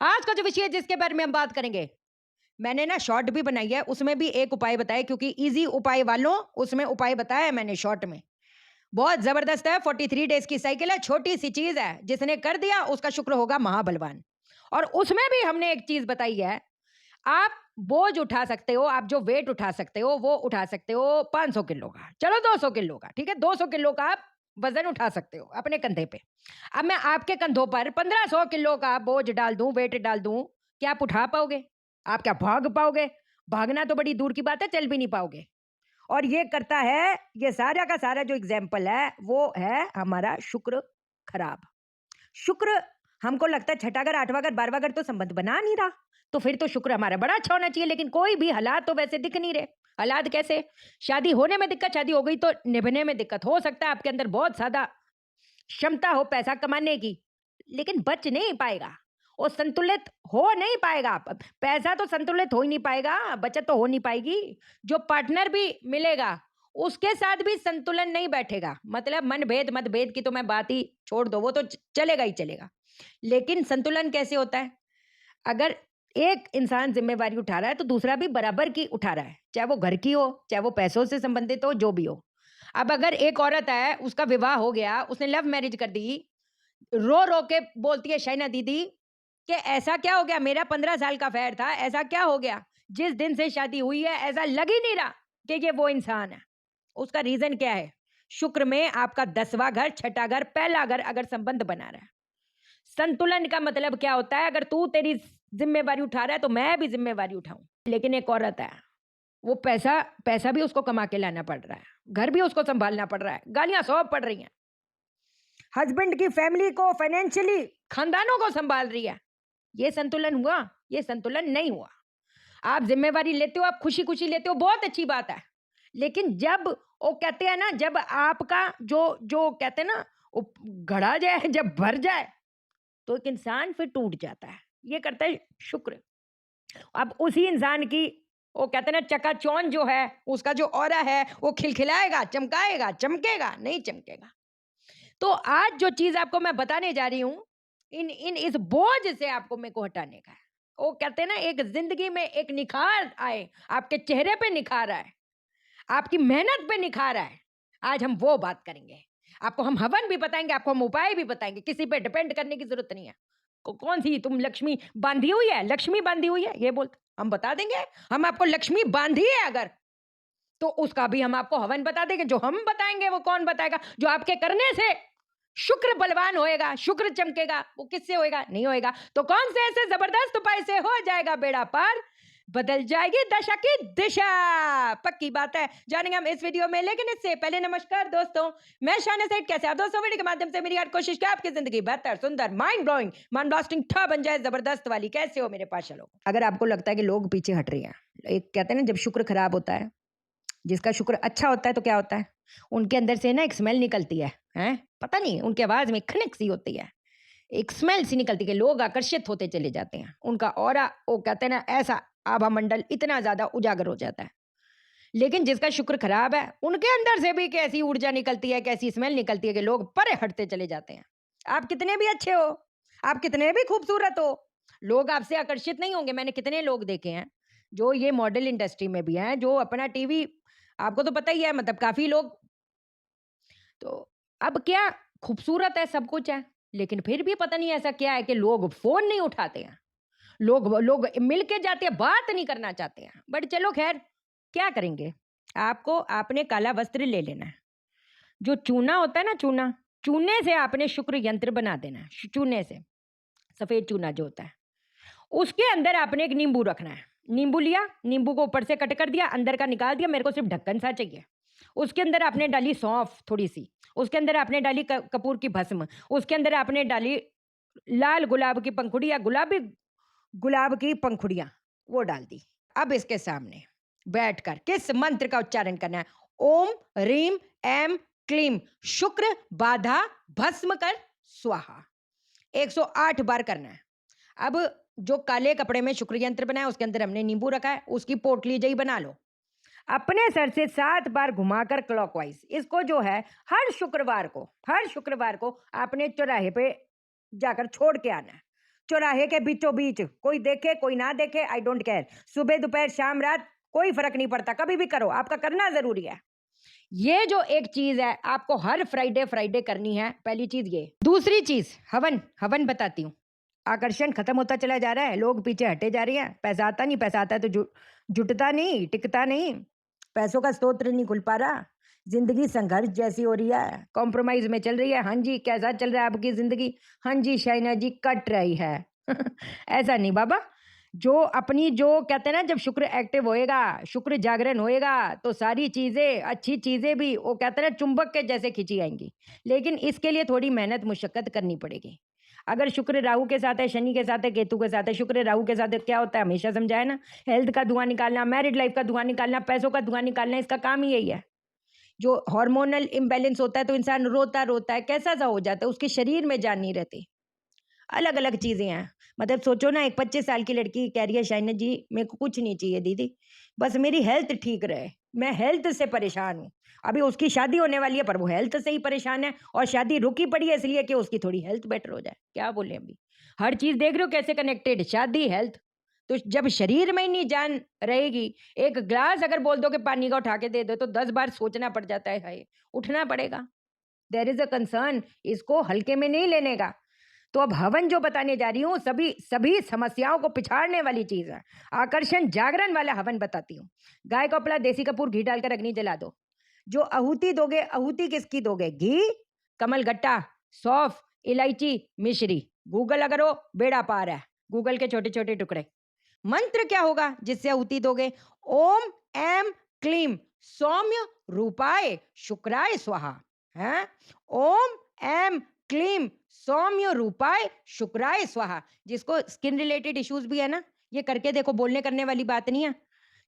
आज का जो विषय है जिसके बारे में हम बात करेंगे, मैंने ना शॉर्ट भी बनाई है, उसमें भी एक उपाय बताया क्योंकि ईज़ी उपाय वालों, उसमें उपाय बताया है मैंने शॉर्ट में। बहुत ज़बरदस्त है, 43 डेज़ की साइकिल है, छोटी-सी चीज़ है, जिसने कर दिया उसका शुक्र होगा महाबलवान। और उसमें भी हमने एक चीज़ बताई है, आप बोझ उठा सकते हो, आप जो वेट उठा सकते हो, वो उठा सकते हो 500 किलो का, चलो 200 किलो का, ठीक है? 200 किलो का आप वज़न उठा सकते हो अपने कंधे पे। अब मैं आपके कंधों पर 1500 किलो का बोझ डाल दूँ, वेट डाल दूँ, क्या आप उठा पाओगे? आप क्या भाग पाओगे? भागना तो बड़ी दूर की बात है, चल भी नहीं पाओगे। और ये करता है, ये सारा का सारा जो एग्ज़ाम्पल है, वो है हमारा शुक्र खराब। शुक्र हमको लगता है छठा घर, 8वां घर, 12वां घर तो संबंध बना नहीं रहा, तो फिर तो शुक्र हमारा बड़ा अच्छा होना चाहिए, लेकिन कोई भी हालात तो वैसे दिख नहीं रहे। हालात कैसे? शादी होने में दिक्कत, शादी हो गई तो निभने में दिक्कत। हो सकता है आपके अंदर बहुत ज़्यादा क्षमता हो पैसा कमाने की, लेकिन बच नहीं पाएगा, वो संतुलित हो नहीं पाएगा। पैसा तो संतुलित हो ही नहीं पाएगा, बचत तो हो नहीं पाएगी। जो पार्टनर भी मिलेगा, उसके साथ भी संतुलन नहीं बैठेगा। मतलब मनभेद, मतभेद की तो मैं बात ही छोड़ दो, वो तो चलेगा ही चलेगा। लेकिन संतुलन कैसे होता है? अगर एक इंसान ज़िम्मेवारी उठा रहा है, तो दूसरा भी बराबर की उठा रहा है, चाहे वो घर की हो, चाहे वो पैसों से संबंधित हो, जो भी हो। अब अगर एक औरत है, उसका विवाह हो गया, उसने लव मैरिज कर दी, रो-रो के बोलती है शाइना दीदी कि ऐसा क्या हो गया? मेरा 15 साल का अफ़ेयर था, ऐसा क्या हो गया? जिस दिन से शादी हुई है, ऐसा लग ही नहीं रहा कि ये वो इंसान है। उसका रीज़न क्या है? शुक्र में आपका 10वां घर, छठा घर, पहला घर अगर संबंध बना रहा है। संतुलन का मतलब क्या होता है? अगर तू तेरी ज़िम्मेवारी उठा रहा है, तो मैं भी ज़िम्मेवारी उठाऊँ। लेकिन एक औरत है, वो पैसा पैसा भी उसको कमा के लाना पड़ रहा है, घर भी उसको सँभालना पड़ रहा है, गालियाँ 100 पड़ रही हैं। हस्बैंड की फैमिली को फाइनेंशियली खानदानों को सँभाल रही है। ये संतुलन हुआ? ये संतुलन नहीं हुआ। आप ज़िम्मेवारी लेते हो, आप खुशी-खुशी लेते हो, बहुत अच्छी बात है। लेकिन जब वो कहते हैं ना, जब आपका जो जो कहते हैं ना, वो घड़ा जाए, जब भर जाए, तो एक इंसान फिर टूट जाता है। ये करता है शुक्र। अब उसी इंसान की वो कहते हैं ना चकाचौंध जो है, उसका जो ऑरा है, वो खिलखिलाएगा, चमकाएगा, चमकेगा, नहीं चमकेगा। तो आज जो चीज़ आपको मैं बताने जा रही हूँ, इन इन इस बोझ से आपको मेरे को हटाने का है। वो कहते हैं ना एक ज़िंदगी में एक निखार आए, आपके चेहरे पे निखार आए, आपकी मेहनत पे निखार आए। आज हम वो बात करेंगे। आपको हम हवन भी बताएँगे, आपको हम उपाय भी बताएँगे, किसी पे डिपेंड करने की ज़रूरत नहीं है। कौन-सी तुम लक्ष्मी बाँधी हुई है, लक्ष्मी बाँधी हुई है? ये बोलते हम बता देंगे, हम आपको लक्ष्मी बाँधी है अगर, तो उसका भी हम आपको हवन बता देंगे। जो हम बताएँगे वो कौन बताएगा? जो आपके करने से शुक्र बलवान होएगा, शुक्र चमकेगा, वो किससे होएगा? नहीं होएगा। तो कौन से ऐसे ज़बरदस्त उपाय से हो जाएगा बेड़ा पार, बदल जाएगी दशा की दिशा। पक्की बात है, जानेंगे हम इस वीडियो में। लेकिन इससे पहले नमस्कार दोस्तों, मैं शाना सईद। कैसे आप दोस्तों? वीडियो के माध्यम से मेरी हर कोशिश क्या आपकी ज़िंदगी बेहतर, सुंदर, माइंड ब्लोइंग, माइंड ब्लास्टिंग ठा बन जाए ज़बरदस्त वाली। कैसे हो मेरे पास चलो? अगर आपको लगता है कि लोग पीछे हट रहे हैं, एक कहते हैं ना जब शुक्र खराब होता है, जिसका शुक्र अच्छा होता है तो क्या होता है? उनके अंदर से ना एक स्मेल निकलती है, हैं? पता नहीं उनकी आवाज़ में खनक सी होती है। एक स्मेल सी निकलती है कि लोग आकर्षित होते चले जाते हैं। उनका ऑरा वो कहते हैं ना ऐसा आभा मंडल इतना ज़्यादा उजागर हो जाता है। लेकिन जिसका शुक्र खराब है, उनके अंदर से भी कैसी ऊर्जा निकलती है, कैसी स्मेल निकलती है कि लोग परे हटते चले जाते हैं। आप कितने भी अच्छे हो, आप कितने भी खूबसूरत हो, लोग आपसे आकर्षित नहीं होंगे। मैंने कितने लोग देखे हैं, जो ये मॉडल इंडस्ट्री में भी हैं, जो अपना टीवी आपको तो पता ही है मतलब काफ़ी लोग तो अब क्या खूबसूरत है, सब कुछ है, लेकिन फिर भी पता नहीं ऐसा क्या है कि लोग फ़ोन नहीं उठाते हैं। लोग लोग मिल के जाते हैं, बात नहीं करना चाहते हैं। बट चलो ख़ैर, क्या करेंगे? आपको आपने काला वस्त्र ले लेना है। जो चूना होता है ना चूना, चूने से आपने शुक्र यंत्र बना देना है, चूने से, सफ़ेद चूना जो होता है। उसके अंदर आपने एक नींबू रखना है। नींबू लिया, नींबू को ऊपर से कट कर दिया, अंदर का निकाल दिया, मेरे को सिर्फ़ ढक्कन सा चाहिए। उसके अंदर आपने डाली सौंफ थोड़ी-सी, उसके अंदर आपने डाली कपूर की भस्म, उसके अंदर आपने डाली लाल गुलाब की पंखुड़ी या गुलाबी गुलाब की पंखुड़ियाँ, वो डाल दी। अब इसके सामने बैठकर किस मंत्र का उच्चारण करना है? ओम ह्रीम ऐं क्लीम शुक्र बाधा भस्म कर स्वाहा। 108 बार करना है। अब जो काले कपड़े में शुक्र यंत्र बनाया, उसके अंदर हमने नींबू रखा है, उसकी पोटली जई बना लो। अपने सर से 7 बार घुमाकर क्लॉकवाइज इसको जो है हर शुक्रवार को आपने चौराहे पे जाकर छोड़ के आना है। चौराहे के बीचों बीच, कोई देखे कोई ना देखे, आई डोंट केयर। सुबह दोपहर शाम रात कोई फर्क नहीं पड़ता, कभी भी करो, आपका करना जरूरी है। ये जो एक चीज है आपको हर फ्राइडे फ्राइडे करनी है, पहली चीज ये। दूसरी चीज हवन, हवन बताती हूँ। आकर्षण खत्म होता चला जा रहा है, लोग पीछे हटे जा रहे हैं, पैसा आता नहीं, पैसा आता है तो जुटता नहीं, टिकता नहीं, पैसों का स्रोत नहीं खुल पा रहा, जिंदगी संघर्ष जैसी हो रही है, कॉम्प्रोमाइज में चल रही है। हाँ जी, कैसा चल रहा है आपकी जिंदगी? हाँ जी शाइना जी, कट रही है। ऐसा नहीं बाबा, जो अपनी जो कहते हैं ना, जब शुक्र एक्टिव होएगा, शुक्र जागरण होएगा, तो सारी चीजें, अच्छी चीजें भी वो कहते हैं ना चुंबक के जैसे खींची आएंगी। लेकिन इसके लिए थोड़ी मेहनत मुशक्कत करनी पड़ेगी। अगर शुक्र राहु के साथ है, शनि के साथ है, केतु के साथ है, शुक्र राहु के साथ है, क्या होता है हमेशा समझाया ना, हेल्थ का धुआं निकालना, मैरिड लाइफ का धुआं निकालना, पैसों का धुआं निकालना, इसका काम ही यही है। जो हार्मोनल इम्बैलेंस होता है तो इंसान रोता रोता है, कैसा सा हो जाता है, उसके शरीर में जान नहीं रहती। अलग अलग चीजें हैं। मतलब सोचो ना, एक 25 साल की लड़की कह रही है शाइना जी मेरे को कुछ नहीं चाहिए दीदी, बस मेरी हेल्थ ठीक रहे, मैं हेल्थ से परेशान हूँ। अभी उसकी शादी होने वाली है पर वो हेल्थ से ही परेशान है, और शादी रुकी पड़ी है इसलिए कि उसकी थोड़ी हेल्थ बेटर हो जाए। क्या बोले अभी, हर चीज देख रहे हो कैसे कनेक्टेड, शादी हेल्थ। तो जब शरीर में ही नहीं जान रहेगी, एक ग्लास अगर बोल दो कि पानी का उठा के दे दो तो 10 बार सोचना पड़ जाता है, हाय उठना पड़ेगा। देयर इज अ कंसर्न, इसको हल्के में नहीं लेने का। तो अब हवन जो बताने जा रही हूँ, सभी सभी समस्याओं को पिछाड़ने वाली चीज है। आकर्षण जागरण वाला हवन बताती हूँ। गाय का अपना देसी कपूर घी डालकर अग्नि जला दो। जो आहुति दोगे, आहुति किसकी दोगे? घी, कमल गट्टा, सौंफ, इलायची, मिश्री। गूगल अगर हो बेड़ा पार है, गूगल के छोटे छोटे टुकड़े। मंत्र क्या होगा जिससे आहुति दोगे? ओम एम क्लीम सौम्य रूपाय शुक्राय स्वाहा है। ओम एम क्लीम सौम्य रूपाय शुक्राय स्वाहा। जिसको स्किन रिलेटेड इश्यूज भी है ना, ये करके देखो, बोलने करने वाली बात नहीं है।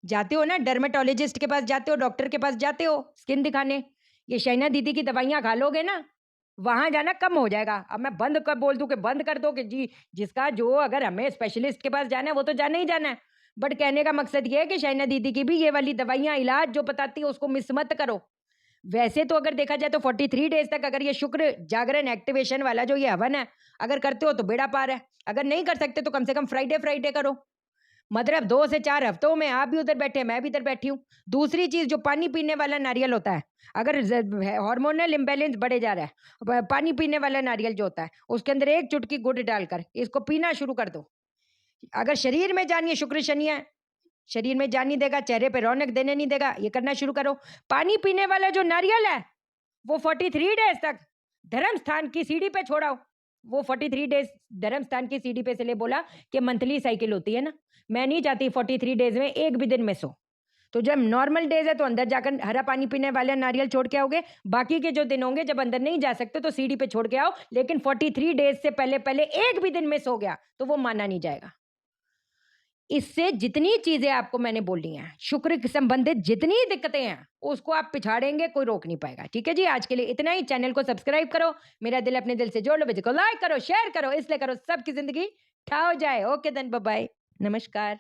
जाते हो ना डर्मेटोलॉजिस्ट के पास जाते हो, डॉक्टर के पास जाते हो स्किन दिखाने, ये शैना दीदी की दवाइयां खा लोगे ना, वहां जाना कम हो जाएगा। अब मैं बंद कर बोल दूं कि बंद कर दो कि जी, जिसका जो अगर हमें स्पेशलिस्ट के पास जाना है वो तो जाना ही जाना है। बट कहने का मकसद ये है कि शैना दीदी की भी ये वाली दवाइयां, इलाज जो बताती है उसको मिस मत करो। वैसे तो अगर देखा जाए तो 43 डेज तक अगर ये शुक्र जागरण एक्टिवेशन वाला जो ये हवन है अगर करते हो तो बेड़ा पार है। अगर नहीं कर सकते तो कम से कम फ्राइडे फ्राइडे करो। मतलब 2 से 4 हफ्तों में आप भी उधर बैठे, मैं भी इधर बैठी हूँ। दूसरी चीज, जो पानी पीने वाला नारियल होता है, अगर हार्मोनल इम्बैलेंस बढ़े जा रहा है, पानी पीने वाला नारियल जो होता है उसके अंदर 1 चुटकी गुड़ डालकर इसको पीना शुरू कर दो। अगर शरीर में जानिए, शुक्र शनि है, शरीर में जान नहीं देगा, चेहरे पे रौनक देने नहीं देगा, ये करना शुरू करो। पानी पीने वाला जो नारियल है वो 43 डेज तक धर्म स्थान की सीढ़ी पे छोड़ाओ। वो 43 डेज धर्म स्थान की सीढ़ी पे, इसलिए बोला कि मंथली साइकिल होती है ना, मैं नहीं चाहती 43 डेज में एक भी दिन मिस हो। तो जब नॉर्मल डेज है तो अंदर जाकर हरा पानी पीने वाला नारियल छोड़ के आओगे, बाकी के जो दिन होंगे जब अंदर नहीं जा सकते तो सीढ़ी पे छोड़ के आओ। लेकिन 43 डेज से पहले पहले एक भी दिन मिस हो गया तो वो माना नहीं जाएगा। इससे जितनी चीजें आपको मैंने बोली हैं, शुक्र से संबंधित जितनी दिक्कतें हैं, उसको आप पिछाड़ेंगे, कोई रोक नहीं पाएगा। ठीक है जी, आज के लिए इतना ही। चैनल को सब्सक्राइब करो, मेरा दिल अपने दिल से जोड़ लो, वीडियो को लाइक करो, शेयर करो, इसलिए करो सबकी जिंदगी ठा हो जाए। ओके देन, बाय बाय, नमस्कार।